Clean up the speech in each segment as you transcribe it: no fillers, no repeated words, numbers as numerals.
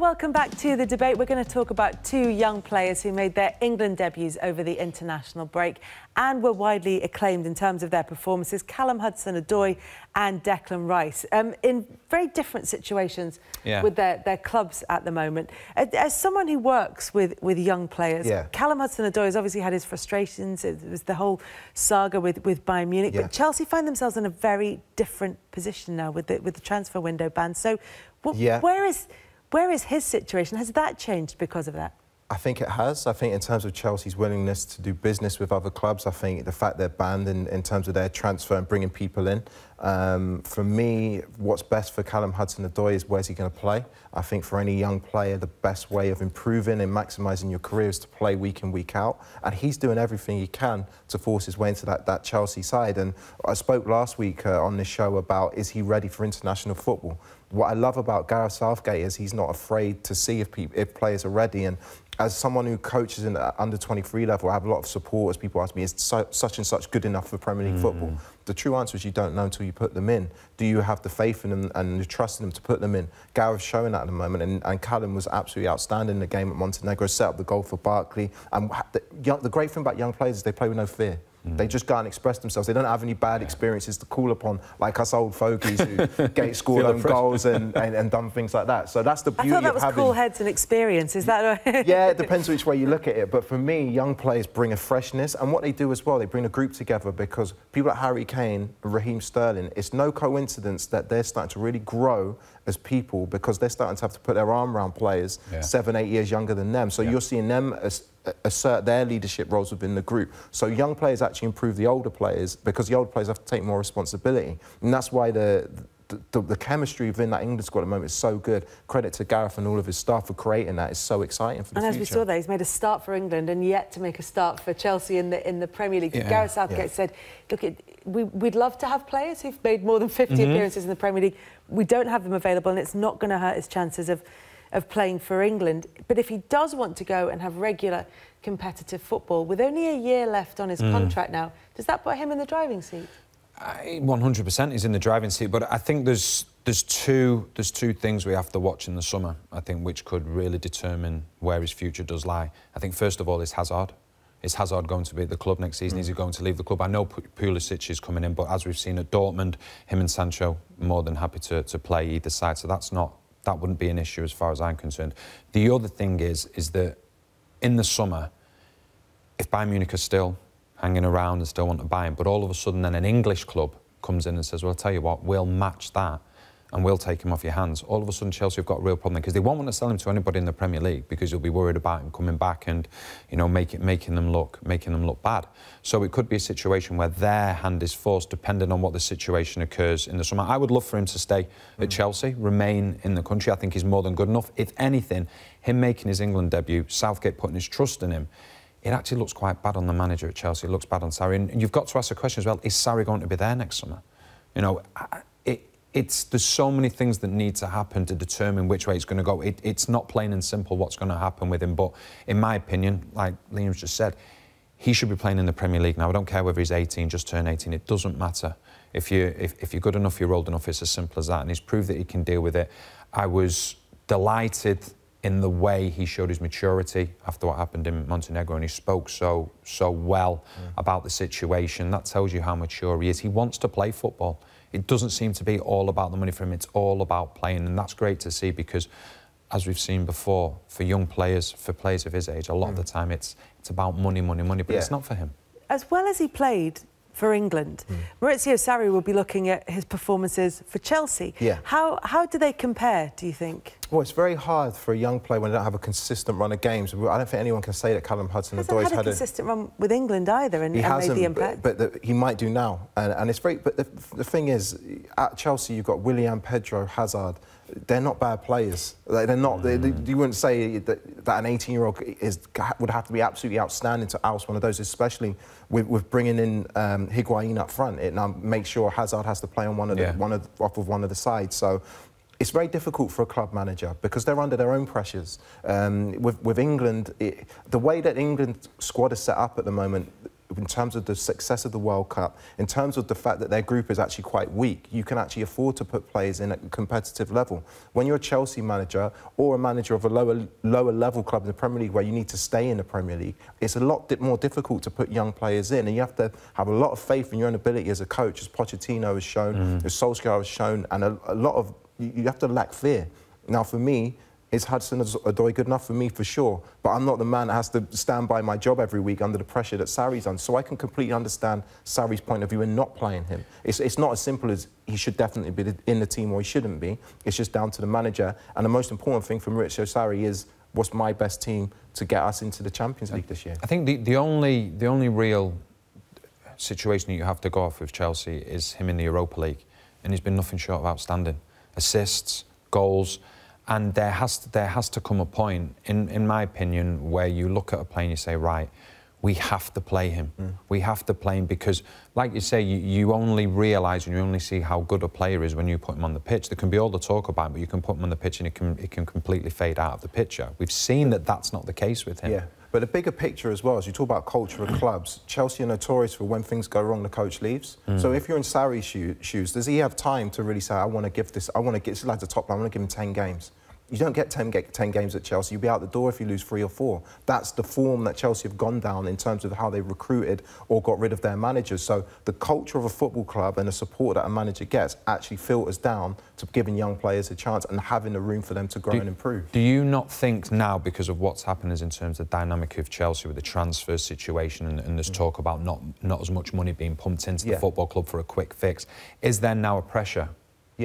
welcome back to the debate. We're going to talk about two young players who made their England debuts over the international break and were widely acclaimed in terms of their performances. Callum Hudson-Odoi and Declan Rice, in very different situations with their clubs at the moment. As someone who works with young players, Callum Hudson-Odoi has obviously had his frustrations. It was the whole saga with Bayern Munich. But Chelsea find themselves in a very different position now with the transfer window ban. So where is his situation? Has that changed because of that? I think it has. I think in terms of Chelsea's willingness to do business with other clubs, I think the fact they're banned in terms of their transfer and bringing people in. For me, what's best for Callum Hudson-Odoi is where's he going to play. I think for any young player, the best way of improving and maximising your career is to play week in, week out. And he's doing everything he can to force his way into that Chelsea side. And I spoke last week on this show about, is he ready for international football? What I love about Gareth Southgate is he's not afraid to see if players are ready. And as someone who coaches in the under-23 level, I have a lot of support as people ask me, is such and such good enough for Premier League football? The true answer is you don't know until you put them in. Do you have the faith in them and the trust in them to put them in? Gareth's showing that at the moment, and Callum was absolutely outstanding in the game at Montenegro, set up the goal for Barkley. And the great thing about young players is they play with no fear. They just go and express themselves. They don't have any bad experiences to call upon, like us old fogies who scored own goals and done things like that. So that's the beauty of having... I thought that was cool heads and experience. Is that right? Yeah, it depends which way you look at it. But for me, young players bring a freshness. And what they do as well, they bring a group together, because people like Harry Kane and Raheem Sterling, it's no coincidence that they're starting to really grow as people, because they're starting to have to put their arm around players 7, 8 years younger than them. So you're seeing them assert their leadership roles within the group. So young players actually improve the older players, because the older players have to take more responsibility. And that's why the chemistry within that England squad at the moment is so good. Credit to Gareth and all of his staff for creating that. It's so exciting for the future. And as we saw there, he's made a start for England and yet to make a start for Chelsea in the Premier League. Gareth Southgate said, look, we'd love to have players who've made more than 50 appearances in the Premier League. We don't have them available, and it's not going to hurt his chances of playing for England. But if he does want to go and have regular competitive football, with only a year left on his contract now, does that put him in the driving seat? 100% he's in the driving seat, but I think there's two things we have to watch in the summer, I think, which could really determine where his future does lie. I think first of all is Hazard. Is Hazard going to be at the club next season? Is he going to leave the club? I know Pulisic is coming in, but as we've seen at Dortmund, him and Sancho more than happy to play either side, so that wouldn't be an issue as far as I'm concerned. The other thing is that in the summer, if Bayern Munich are still hanging around and still want to buy him, but all of a sudden then an English club comes in and says, well, I'll tell you what, we'll match that and we'll take him off your hands. All of a sudden Chelsea have got a real problem, because they won't want to sell him to anybody in the Premier League, because you'll be worried about him coming back and, you know, making them look bad. So it could be a situation where their hand is forced, depending on what the situation occurs in the summer. I would love for him to stay at Chelsea, remain in the country. I think he's more than good enough. If anything, him making his England debut, Southgate putting his trust in him, it actually looks quite bad on the manager at Chelsea. It looks bad on Sarri. And you've got to ask the question as well, is Sarri going to be there next summer? You know, there's so many things that need to happen to determine which way it's going to go. It's not plain and simple what's going to happen with him. But in my opinion, like Liam's just said, he should be playing in the Premier League now. I don't care whether he's 18, just turned 18. It doesn't matter. If you're good enough, you're old enough, it's as simple as that. And he's proved that he can deal with it. I was delighted in the way he showed his maturity after what happened in Montenegro, and he spoke so well about the situation. That tells you how mature he is. He wants to play football. It doesn't seem to be all about the money for him. It's all about playing, and that's great to see, because, as we've seen before, for young players, for players of his age, a lot of the time it's about money, but it's not for him. As well as he played for England, Maurizio Sarri will be looking at his performances for Chelsea. How do they compare, do you think? Well, it's very hard for a young player when they don't have a consistent run of games. I don't think anyone can say that Callum Hudson-Odoi has had a consistent run with England either, and made the impact. But he might do now, and it's very. But the thing is, at Chelsea you've got Willian, Pedro, Hazard. They're not bad players. They're not. You wouldn't say that an 18-year-old would have to be absolutely outstanding to oust one of those, especially with bringing in Higuain up front. It now makes sure Hazard has to play on one of the sides. So it's very difficult for a club manager, because they're under their own pressures. With England, the way that England squad is set up at the moment, in terms of the success of the World Cup, in terms of the fact that their group is actually quite weak, you can actually afford to put players in at a competitive level. When you're a Chelsea manager or a manager of a lower level club in the Premier League where you need to stay in the Premier League, it's a lot more difficult to put young players in, and you have to have a lot of faith in your own ability as a coach, as Pochettino has shown, as Solskjaer has shown, and a lot of, you have to lack fear. Now, for me, is Hudson-Odoi good enough? For me, for sure. But I'm not the man that has to stand by my job every week under the pressure that Sarri's on. So I can completely understand Sarri's point of view in not playing him. It's not as simple as he should definitely be in the team or he shouldn't be. It's just down to the manager. And the most important thing for Maurizio Sarri is, what's my best team to get us into the Champions League this year? I think the only real situation that you have to go off with Chelsea is him in the Europa League. And he's been nothing short of outstanding. Assists, goals. And there has to come a point, in my opinion, where you look at a player and you say, right, we have to play him. We have to play him because, like you say, you only realise and you only see how good a player is when you put him on the pitch. There can be all the talk about it, but you can put him on the pitch and it can completely fade out of the picture. We've seen that that's not the case with him. Yeah, but the bigger picture as well, as you talk about culture of clubs, Chelsea are notorious for when things go wrong, the coach leaves. So if you're in Sarri's shoes, does he have time to really say, I want to give this, this is like the top line, I want to give him 10 games? You don't get 10 games at Chelsea. You'll be out the door if you lose 3 or 4. That's the form that Chelsea have gone down in terms of how they recruited or got rid of their managers. So the culture of a football club and the support that a manager gets actually filters down to giving young players a chance and having the room for them to grow and improve. Do you not think now, because of what's happened in terms of the dynamic of Chelsea with the transfer situation and there's talk about not as much money being pumped into the football club for a quick fix, is there now a pressure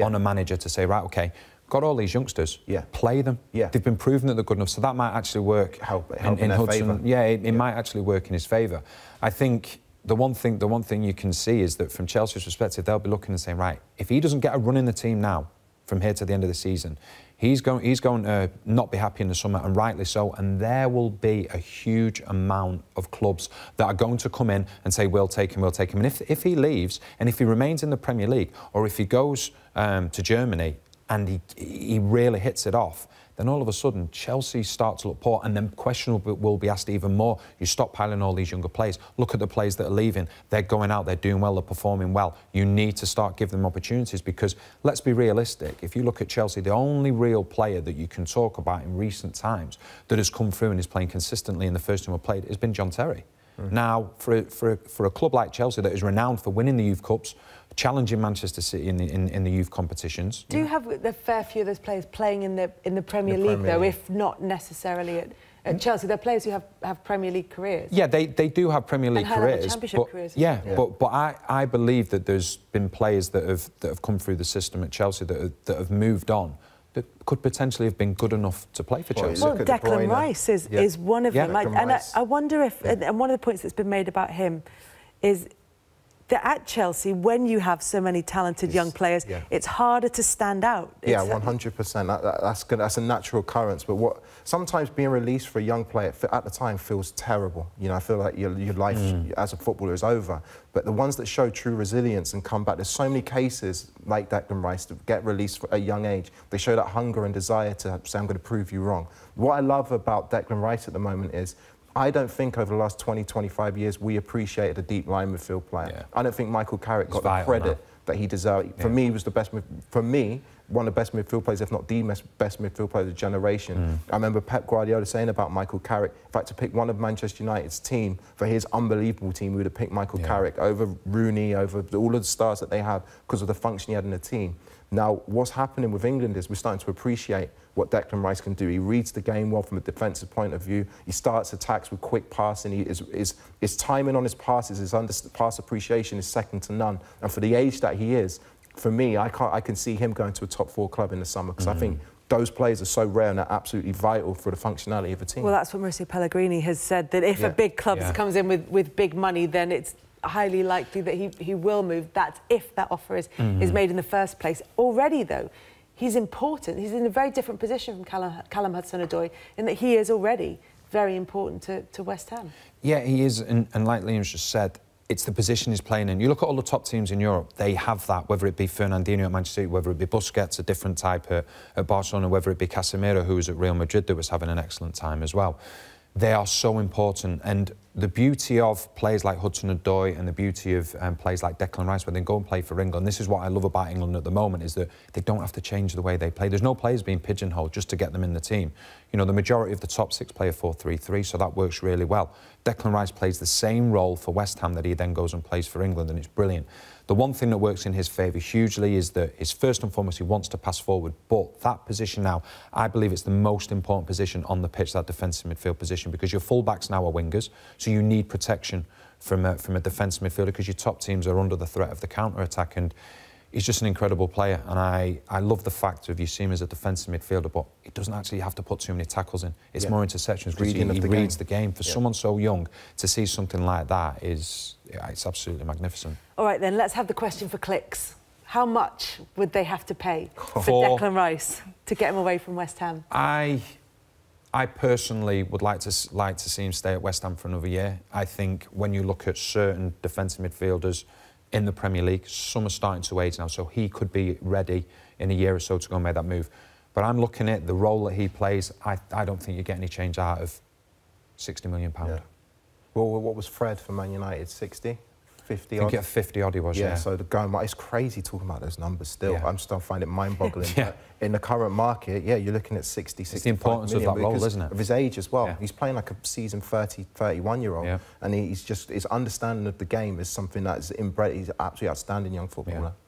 on a manager to say, right, OK, got all these youngsters, play them. They've been proven that they're good enough, so that might actually work in Hudson. It might actually work in his favour. I think the one thing you can see is that from Chelsea's perspective, they'll be looking and saying, right, if he doesn't get a run in the team now, from here to the end of the season, he's going to not be happy in the summer, and rightly so. And there will be a huge amount of clubs that are going to come in and say, we'll take him, we'll take him. And if he leaves, and if he remains in the Premier League, or if he goes to Germany, and he really hits it off, then all of a sudden Chelsea start to look poor, and then question will be asked even more. You stop piling all these younger players. Look at the players that are leaving. They're going out, they're doing well, they're performing well. You need to start giving them opportunities because, let's be realistic, if you look at Chelsea, the only real player that you can talk about in recent times that has come through and is playing consistently in the first team we've played has been John Terry. Now, for a club like Chelsea that is renowned for winning the Youth Cups, challenging Manchester City in the youth competitions. Do you have a fair few of those players playing in the Premier League, though, if not necessarily at Chelsea? They're players who have Premier League careers. Yeah, they do have Premier League careers. Have Championship careers. Yeah, but I believe that there's been players that have come through the system at Chelsea that have moved on, that could potentially have been good enough to play for Chelsea. Well, Declan Rice is one of them. And I wonder if, and one of the points that's been made about him is that at Chelsea, when you have so many talented young players, it's harder to stand out. Yeah, 100%. That's a natural occurrence. But sometimes being released for a young player at the time feels terrible. You know, I feel like your life as a footballer is over. But the ones that show true resilience and come back, there's so many cases like Declan Rice to get released at a young age. They show that hunger and desire to say, I'm going to prove you wrong. What I love about Declan Rice at the moment is, I don't think over the last 20, 25 years we appreciated a deep line midfield player. I don't think Michael Carrick got the credit that he deserved. For me, he was the best. For me, one of the best midfield players, if not the best midfield player of the generation. I remember Pep Guardiola saying about Michael Carrick, in fact, to pick one of Manchester United's team for his unbelievable team, we would have picked Michael Carrick over Rooney, over all of the stars that they had because of the function he had in the team. Now, what's happening with England is we're starting to appreciate what Declan Rice can do. He reads the game well from a defensive point of view. He starts attacks with quick passing. His timing on his passes, his pass appreciation is second to none. And for the age that he is, for me, I can see him going to a top 4 club in the summer because I think those players are so rare and are absolutely vital for the functionality of a team. Well, that's what Mauricio Pellegrini has said, that if a big club comes in with big money, then it's highly likely that he will move. That's if that offer is made in the first place. Already, though, he's important. He's in a very different position from Callum Hudson-Odoi in that he is already very important to West Ham. Yeah, he is, and like Liam's just said, it's the position he's playing in. You look at all the top teams in Europe, they have that, whether it be Fernandinho at Manchester City, whether it be Busquets, a different type at Barcelona, whether it be Casemiro, who was at Real Madrid, that was having an excellent time as well. They are so important, and the beauty of players like Hudson-Odoi and the beauty of players like Declan Rice, when they go and play for England, this is what I love about England at the moment, is that they don't have to change the way they play. There's no players being pigeonholed just to get them in the team. You know, the majority of the top six play a 4-3-3, so that works really well. Declan Rice plays the same role for West Ham that he then goes and plays for England, and it's brilliant. The one thing that works in his favour hugely is that first and foremost, he wants to pass forward, but that position now, I believe it's the most important position on the pitch, that defensive midfield position, because your full-backs now are wingers, so you need protection from a defensive midfielder, because your top teams are under the threat of the counter-attack, and he's just an incredible player, and I love the fact of you see him as a defensive midfielder, but he doesn't actually have to put too many tackles in. It's more interceptions, because he reads the game. For someone so young, to see something like that it's absolutely magnificent. All right, then, let's have the question for clicks. How much would they have to pay for Declan Rice to get him away from West Ham? I personally would like to see him stay at West Ham for another year. I think when you look at certain defensive midfielders in the Premier League, some are starting to age now, so he could be ready in a year or so to go and make that move. But I'm looking at the role that he plays. I don't think you get any change out of £60 million. Yeah. Well, what was Fred for Man United? 60? 50 odd? I think at 50 odd he was, yeah. So it's crazy talking about those numbers still. Yeah. I'm still finding it mind-boggling. In the current market, yeah, you're looking at 60, 65 It's the importance of that role, isn't it? Of his age as well. Yeah. He's playing like a seasoned 30, 31-year-old. And his understanding of the game is something that is inbred. He's an absolutely outstanding young footballer.